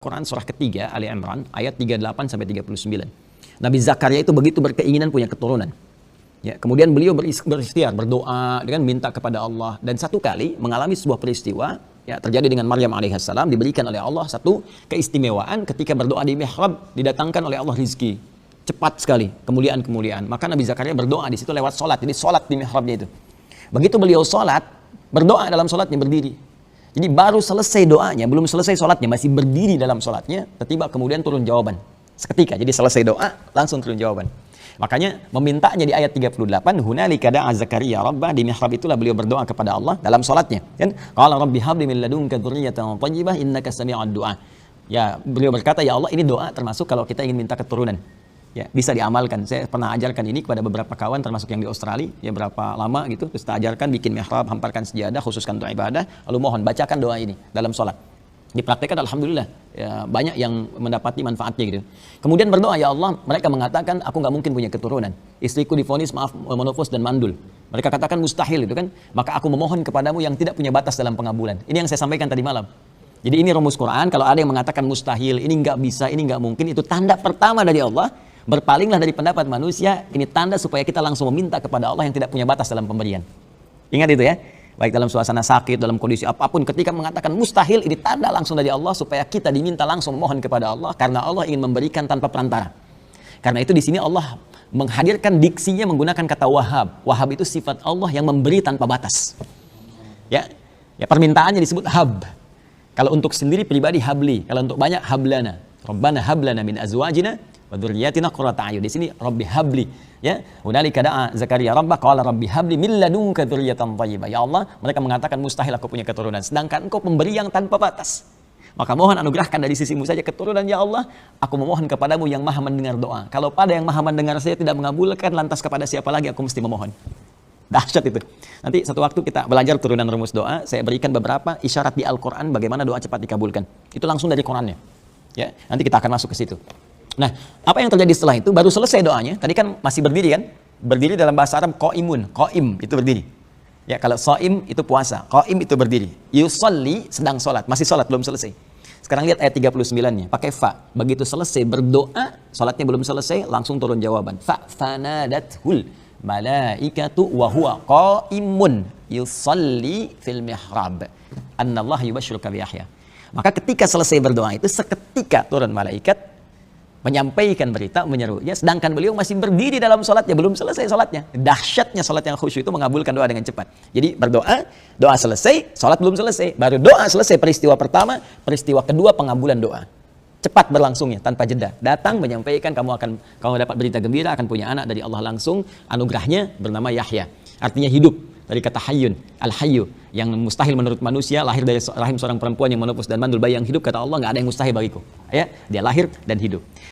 Quran surah ketiga Ali Imran ayat 38 sampai 39. Nabi Zakaria itu begitu berkeinginan punya keturunan. Ya, kemudian beliau berikhtiar, berdoa dengan minta kepada Allah, dan satu kali mengalami sebuah peristiwa ya terjadi dengan Maryam alaihissalam, diberikan oleh Allah satu keistimewaan ketika berdoa di mihrab, didatangkan oleh Allah rizki. Cepat sekali, kemuliaan-kemuliaan. Maka Nabi Zakaria berdoa di situ lewat sholat. Jadi sholat di mihrabnya itu. Begitu beliau sholat, berdoa dalam sholatnya berdiri. Jadi baru selesai doanya, belum selesai sholatnya, masih berdiri dalam sholatnya, tiba-tiba kemudian turun jawaban. Seketika, jadi selesai doa, langsung turun jawaban. Makanya memintanya di ayat 38, hunalika da'a Zakaria rabbah, di mihrab itulah beliau berdoa kepada Allah dalam sholatnya. Kan? Qala rabbi habli min ladunka dzurriyyatan thayyibah innaka sami'ud du'a. Ya, beliau berkata, ya Allah, ini doa termasuk kalau kita ingin minta keturunan. Ya, bisa diamalkan. Saya pernah ajarkan ini kepada beberapa kawan termasuk yang di Australia, ya berapa lama gitu, terus kita ajarkan bikin mihrab, hamparkan sejadah, khususkan untuk ibadah, lalu mohon bacakan doa ini dalam sholat. Dipraktekkan alhamdulillah, ya, banyak yang mendapati manfaatnya gitu. Kemudian berdoa, ya Allah, mereka mengatakan aku nggak mungkin punya keturunan. Istriku divonis menopause dan mandul. Mereka katakan mustahil itu kan. Maka aku memohon kepadamu yang tidak punya batas dalam pengabulan. Ini yang saya sampaikan tadi malam. Jadi ini rumus Quran, kalau ada yang mengatakan mustahil, ini nggak bisa, ini nggak mungkin, itu tanda pertama dari Allah. Berpalinglah dari pendapat manusia, ini tanda supaya kita langsung meminta kepada Allah yang tidak punya batas dalam pemberian. Ingat itu ya, baik dalam suasana sakit, dalam kondisi apapun, ketika mengatakan mustahil, ini tanda langsung dari Allah supaya kita diminta langsung memohon kepada Allah, karena Allah ingin memberikan tanpa perantara. Karena itu di sini Allah menghadirkan diksinya menggunakan kata wahab. Wahab itu sifat Allah yang memberi tanpa batas. Ya, permintaannya disebut hab. Kalau untuk sendiri pribadi habli, kalau untuk banyak hablana. Rabbana hablana min azwajina wa dzurriyyatina qurrata a'yun. Di sini rabbi habli, ya. Hunalika da'a Zakaria rabbah qala rabbi habli min ladunka dzurriyyatan thayyibah. Ya Allah, mereka mengatakan mustahil aku punya keturunan, sedangkan Engkau pemberi yang tanpa batas. Maka mohon anugerahkan dari sisimu saja keturunan, ya Allah. Aku memohon kepadamu yang maha mendengar doa. Kalau pada yang maha mendengar saya tidak mengabulkan, lantas kepada siapa lagi aku mesti memohon? Dahsyat itu. Nanti satu waktu kita belajar turunan rumus doa, saya berikan beberapa isyarat di Al-Quran bagaimana doa cepat dikabulkan. Itu langsung dari Qurannya. Ya, nanti kita akan masuk ke situ. Nah, apa yang terjadi setelah itu? Baru selesai doanya. Tadi kan masih berdiri kan? Berdiri dalam bahasa Arab qaimun. Qaim itu berdiri. Ya, kalau shaim itu puasa, qaim itu berdiri. Yusalli sedang sholat, masih sholat belum selesai. Sekarang lihat ayat 39-nya, pakai fa. Begitu selesai berdoa, sholatnya belum selesai, langsung turun jawaban. Fa fanadathul malaikatu wa huwa qaimun yusalli fil mihrab. Annallaha yubashshiruka bi Yahya. Maka ketika selesai berdoa itu, seketika turun malaikat menyampaikan berita, menyerunya, sedangkan beliau masih berdiri dalam sholatnya, belum selesai sholatnya. Dahsyatnya sholat yang khusyuk itu mengabulkan doa dengan cepat. Jadi berdoa, doa selesai, sholat belum selesai. Baru doa selesai, peristiwa pertama, peristiwa kedua pengabulan doa. Cepat berlangsungnya, tanpa jeda. Datang menyampaikan kamu dapat berita gembira, akan punya anak dari Allah langsung. Anugerahnya bernama Yahya. Artinya hidup. Dari kata hayyun, al-hayyu, yang mustahil menurut manusia, lahir dari rahim seorang perempuan yang menopause dan mandul, bayi yang hidup, kata Allah, nggak ada yang mustahil bagiku. Ya, dia lahir dan hidup.